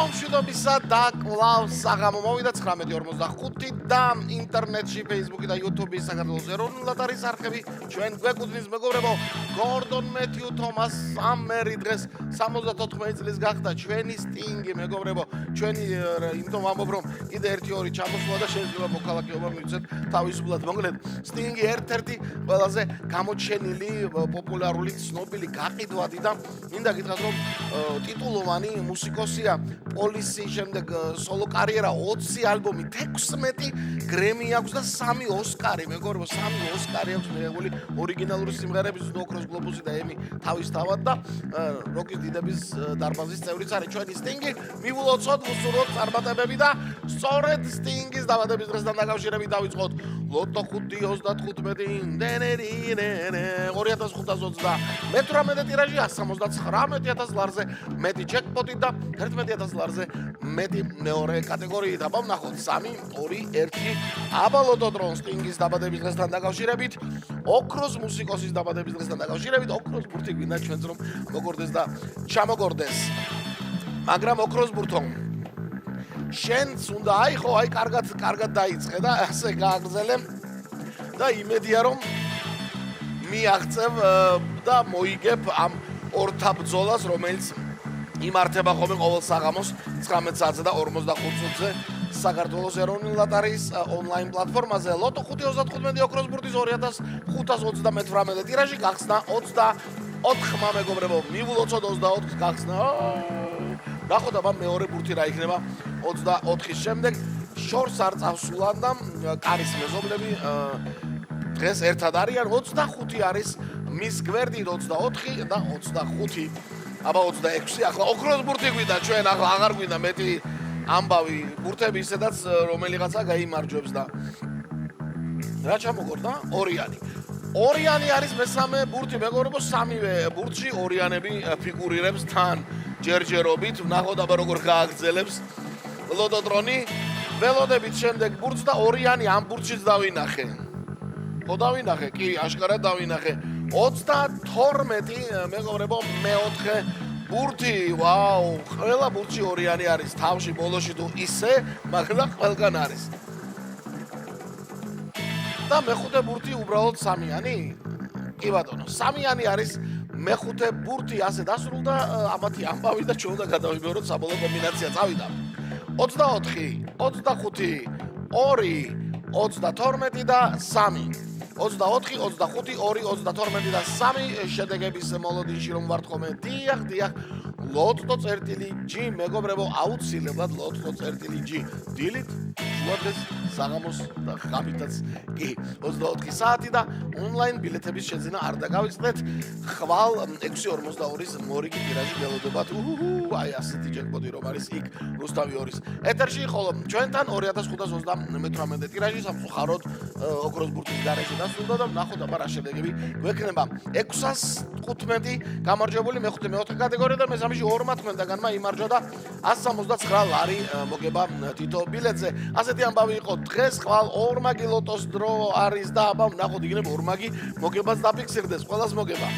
მშვიდობისა და კვლავ საღამო მოვიდა 19:45 და ინტერნეტში, Facebook-ი და YouTube-ი საქართველოს ეროვნულად არის არხები ჩვენ გვეკუთვნის მეგობრებო გორდონ მეთიუ თომას სამერი დღეს 74 წლის გახდა ჩვენი სტინგი მეგობრებო ჩვენი იმიტომ ვამბობ რომ კიდე 1-2 ჩამოსვლა და შეიძლება მოქალაქეობა მივცეთ თავისუფლად მოკლედ სტინგი ერთ-ერთი ყველაზე გამოჩენილი პოპულარული ცნობილი გაყიდვადი და მინდა გითხრათ რომ ტიტულოვანი მუსიკოსია პოლისის შემდეგ სოლო კარიერა 20 ალბომი 16 გრემი აქვს და 3 ოსკარი მეგობრებო 3 ოსკარი აქვს მიღებული ორიგინალური სიმღერების ოქროს გლობუსი და ემი თავისთავად და როკის დიდების დარბაზის წევრიც არის ჩვენი სტინგი მივულოცოთ უსურვოთ წარმატებები და სწორედ სტინგის დაბადების დღესთან დაკავშირებით დავიწყოთ ლოტო 5-35 2520 ტირაჟი 179,000 ლარზე მეტი ჯეკპოტი და 11,000 ლარზე მეტი მეორე კატეგორიით აბა ვნახოთ 3-2-1 აბა ლოტო დრონ სტინგის დაბადების დღესთან დაკავშირებით ოქროს მუსიკოსის დაბადების დღესთან დაკავშირებით ოქროს ბურთი გვინდა ჩვენც რომ მოგორდეს და ჩამოგორდეს მაგრამ ოქროს ბურთო შენც უნდა აიხო აი კარგად დაიწყე და ასე გააგრძელე და იმედია რომ მიაღწევ და მოიგებ ამ ორთა ბრძოლას რომელიც იმართება ხოლმე ყოველ საღამოს 19 საათზე და 45 წუთზე საქართველოს ეროვნულად არის ონლაინ პლატფორმაზე ლოტო 5-35 ოქროს ბურთის 2528 ტირაჟი გახსნა 24 მეგობრებო მივულოცოთ 24 გახსნა ნახოთ აბა მეორე ბურთი რა იქნება 24-ის შემდეგ შორს არ წავსულან და კარის მეზობლები დღეს ერთად არიან 25 არის მის გვერდით 24 და 25 აბა 26 ახლა ოქროს ბურთი გვინდა ჩვენ ახლა აღარ გვინდა მეტი ამბავი ბურთები ისედაც რომელიღაცა გაიმარჯვებს და რა ჩამოგორდა ორიანი არის მესამე ბურთი მეგობრებო სამივე ბურთში ორიანები ფიგურირებს თან ჯერჯერობით ვნახოთ აბა როგორ გააგრძელებს ლოტოტრონი ველოდებით შემდეგ ბურთს და ორიანი ამ ბურთშიც დავინახე ხო დავინახე კი აშკარად დავინახე 32 მეგობრებო მეოთხე ბურთი ვაუ ყველა ბურთში ორიანი არის თავში ბოლოში თუ ისე მაგრამ ყველგან არის და მეხუთე ბურთი უბრალოდ სამიანი კი ბატონო სამიანი არის მეხუთე ბურთი ასე დასრულდა ამათი ამბავი და ჩვენ უნდა გადავიმეოროთ საბოლოო კომბინაცია წავიდა 24 25 2 32 და 3 24, 25, 2, 32 და 3 შედეგების მოლოდინში რომ ვართ ხოლმე დიახ ლოტო წერტილი G მეგობრებო აუცილებლად ლოტო წერტილი G დილით შუადღეს საღამოს და ხამითაც კი 24 საათი და ონლაინ ბილეთების შეძენა არ დაგავიწყდეთ ხვალ 6:42-ის მორიგი ტირაჟი ველოდებათ აი ასეთი ჯეკპოტი რომ არის იქ რუსთავი 2-ის ეთერში ხოლო ჩვენთან 2528 ტირაჟი სამწუხაროდ ოქროს ბურთის გარეშე დასრულდა და ვნახოთ აბა რა შედეგები გვექნება 615 გამარჯვებული მეხუთე მეოთხე კატეგორია და მესამეში 52-დანმა იმარჯვა და 169 ლარი მოგება თითო ბილეთზე ასეთი ამბავი იყო დღეს ხვალ ორმაგი ლოტოს დრო არის და აბა ვნახოთ იქნებ ორმაგი მოგებაც დაფიქსირდეს ყველას მოგება